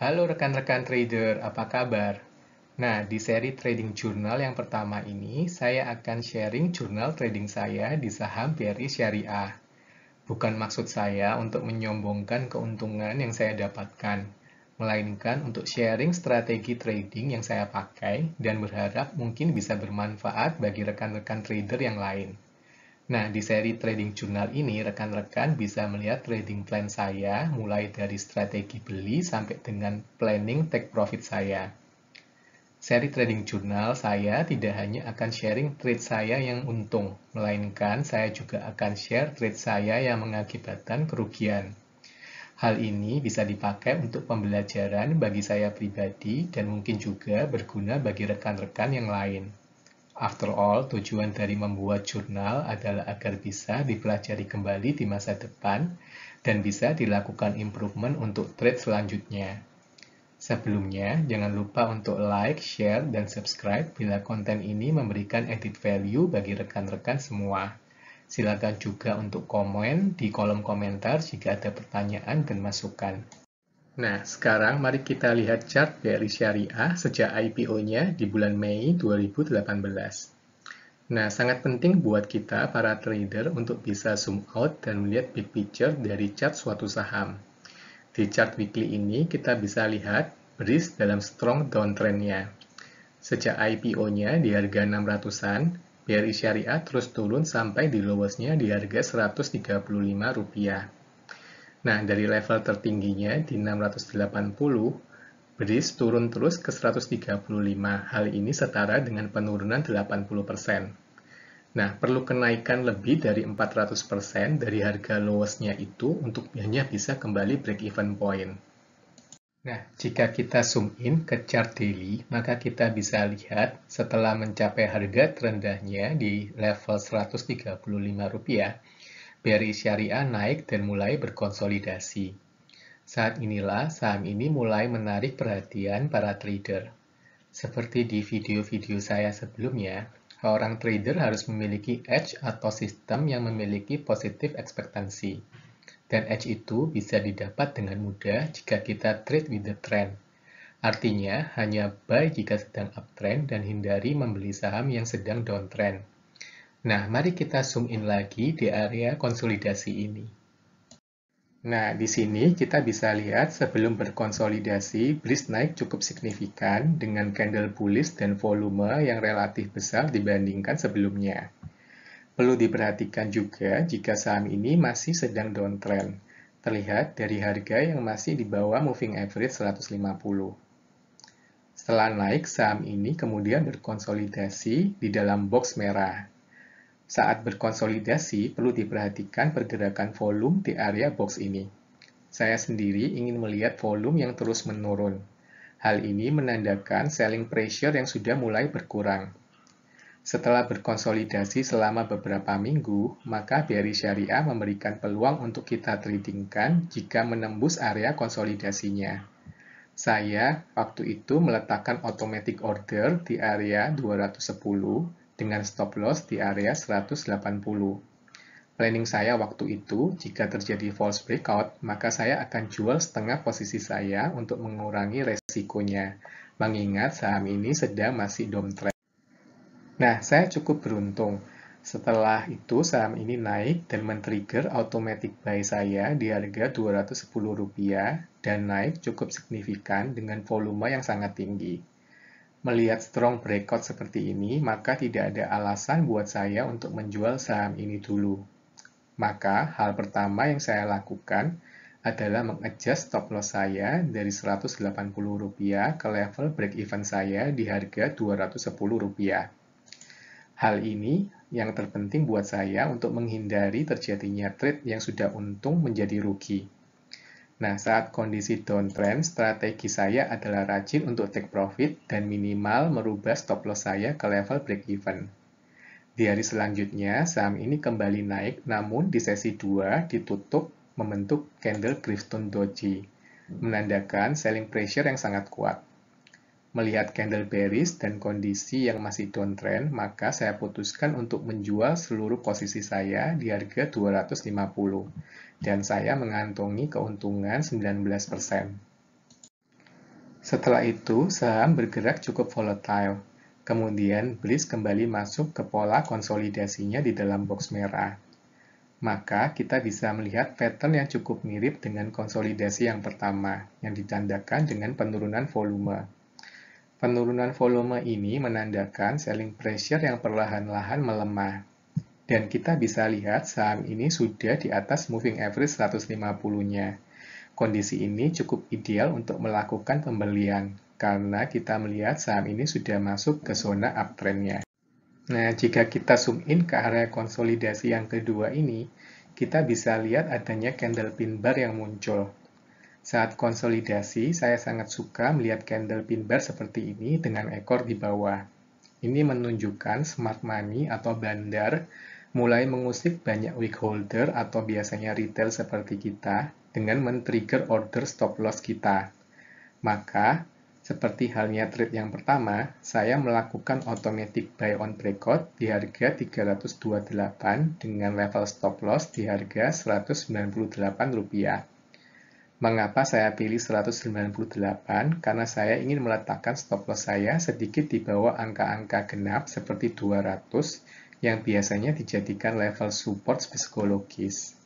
Halo rekan-rekan trader, apa kabar? Nah, di seri Trading Journal yang pertama ini, saya akan sharing jurnal trading saya di saham BRI Syariah. Bukan maksud saya untuk menyombongkan keuntungan yang saya dapatkan, melainkan untuk sharing strategi trading yang saya pakai dan berharap mungkin bisa bermanfaat bagi rekan-rekan trader yang lain. Nah, di seri Trading Journal ini, rekan-rekan bisa melihat trading plan saya mulai dari strategi beli sampai dengan planning take profit saya. Seri Trading Journal saya tidak hanya akan sharing trade saya yang untung, melainkan saya juga akan share trade saya yang mengakibatkan kerugian. Hal ini bisa dipakai untuk pembelajaran bagi saya pribadi dan mungkin juga berguna bagi rekan-rekan yang lain. After all, tujuan dari membuat jurnal adalah agar bisa dipelajari kembali di masa depan dan bisa dilakukan improvement untuk trade selanjutnya. Sebelumnya, jangan lupa untuk like, share, dan subscribe bila konten ini memberikan added value bagi rekan-rekan semua. Silakan juga untuk komen di kolom komentar jika ada pertanyaan dan masukan. Nah, sekarang mari kita lihat chart BRI Syariah sejak IPO-nya di bulan Mei 2018. Nah, sangat penting buat kita para trader untuk bisa zoom out dan melihat big picture dari chart suatu saham. Di chart weekly ini kita bisa lihat BRIS dalam strong downtrend-nya. Sejak IPO-nya di harga 600-an, BRI Syariah terus turun sampai di lowest-nya di harga Rp135. Nah, dari level tertingginya di 680, BRIS turun terus ke 135. Hal ini setara dengan penurunan 80%. Nah, perlu kenaikan lebih dari 400% dari harga lowest-nya itu untuk hanya bisa kembali break-even point. Nah, jika kita zoom in ke chart daily, maka kita bisa lihat setelah mencapai harga terendahnya di level Rp135, BRI Syariah naik dan mulai berkonsolidasi. Saat inilah saham ini mulai menarik perhatian para trader. Seperti di video-video saya sebelumnya, seorang trader harus memiliki edge atau sistem yang memiliki positive ekspektasi. Dan edge itu bisa didapat dengan mudah jika kita trade with the trend. Artinya, hanya buy jika sedang uptrend dan hindari membeli saham yang sedang downtrend. Nah, mari kita zoom in lagi di area konsolidasi ini. Nah, di sini kita bisa lihat sebelum berkonsolidasi, BRIS naik cukup signifikan dengan candle bullish dan volume yang relatif besar dibandingkan sebelumnya. Perlu diperhatikan juga jika saham ini masih sedang downtrend, terlihat dari harga yang masih di bawah moving average 150. Setelah naik, saham ini kemudian berkonsolidasi di dalam box merah. Saat berkonsolidasi, perlu diperhatikan pergerakan volume di area box ini. Saya sendiri ingin melihat volume yang terus menurun. Hal ini menandakan selling pressure yang sudah mulai berkurang. Setelah berkonsolidasi selama beberapa minggu, maka BRI Syariah memberikan peluang untuk kita tradingkan jika menembus area konsolidasinya. Saya waktu itu meletakkan automatic order di area 210 dengan stop loss di area 180. Planning saya waktu itu, jika terjadi false breakout, maka saya akan jual setengah posisi saya untuk mengurangi resikonya, mengingat saham ini sedang masih downtrend. Nah, saya cukup beruntung. Setelah itu, saham ini naik dan men-trigger automatic buy saya di harga Rp210 dan naik cukup signifikan dengan volume yang sangat tinggi. Melihat strong breakout seperti ini, maka tidak ada alasan buat saya untuk menjual saham ini dulu. Maka, hal pertama yang saya lakukan adalah mengadjust stop loss saya dari Rp180 ke level break-even saya di harga Rp210. Hal ini yang terpenting buat saya untuk menghindari terjadinya trade yang sudah untung menjadi rugi. Nah, saat kondisi downtrend, strategi saya adalah rajin untuk take profit dan minimal merubah stop loss saya ke level break-even. Di hari selanjutnya, saham ini kembali naik, namun di sesi 2 ditutup membentuk candle Clifton Doji, menandakan selling pressure yang sangat kuat. Melihat candle bearish dan kondisi yang masih downtrend, maka saya putuskan untuk menjual seluruh posisi saya di harga 250 dan saya mengantongi keuntungan 19%. Setelah itu, saham bergerak cukup volatile. Kemudian, Bliss kembali masuk ke pola konsolidasinya di dalam box merah. Maka kita bisa melihat pattern yang cukup mirip dengan konsolidasi yang pertama, yang ditandakan dengan penurunan volume. Penurunan volume ini menandakan selling pressure yang perlahan-lahan melemah. Dan kita bisa lihat saham ini sudah di atas moving average 150-nya. Kondisi ini cukup ideal untuk melakukan pembelian, karena kita melihat saham ini sudah masuk ke zona uptrend-nya. Nah, jika kita zoom in ke area konsolidasi yang kedua ini, kita bisa lihat adanya candle pin bar yang muncul. Saat konsolidasi, saya sangat suka melihat candle pin bar seperti ini dengan ekor di bawah. Ini menunjukkan smart money atau bandar mulai mengusik banyak weak holder atau biasanya retail seperti kita dengan men-trigger order stop loss kita. Maka, seperti halnya trade yang pertama, saya melakukan automatic buy on breakout di harga 328 dengan level stop loss di harga Rp198. Mengapa saya pilih 198? Karena saya ingin meletakkan stop loss saya sedikit di bawah angka-angka genap seperti 200 yang biasanya dijadikan level support psikologis.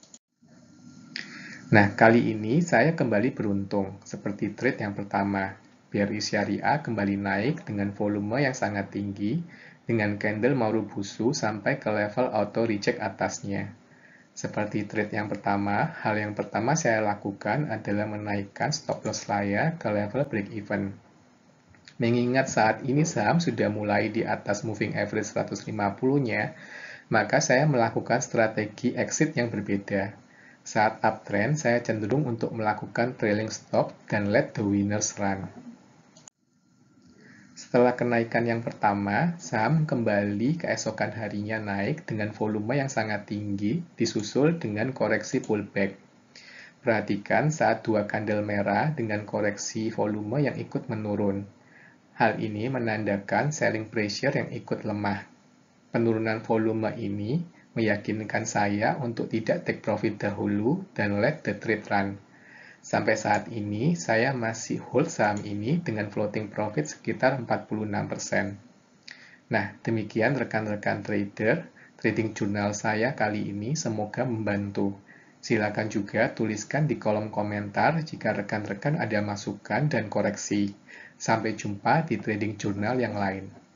Nah, kali ini saya kembali beruntung, seperti trade yang pertama. BRI Syariah kembali naik dengan volume yang sangat tinggi, dengan candle Marubozu sampai ke level auto reject atasnya. Seperti trade yang pertama, hal yang pertama saya lakukan adalah menaikkan stop loss saya ke level break even. Mengingat saat ini saham sudah mulai di atas moving average 150-nya, maka saya melakukan strategi exit yang berbeda. Saat uptrend, saya cenderung untuk melakukan trailing stop dan let the winners run. Setelah kenaikan yang pertama, saham kembali keesokan harinya naik dengan volume yang sangat tinggi, disusul dengan koreksi pullback. Perhatikan saat dua candle merah dengan koreksi volume yang ikut menurun. Hal ini menandakan selling pressure yang ikut lemah. Penurunan volume ini meyakinkan saya untuk tidak take profit dahulu dan let the trade run. Sampai saat ini, saya masih hold saham ini dengan floating profit sekitar 46%. Nah, demikian rekan-rekan trader, trading jurnal saya kali ini semoga membantu. Silakan juga tuliskan di kolom komentar jika rekan-rekan ada masukan dan koreksi. Sampai jumpa di trading jurnal yang lain.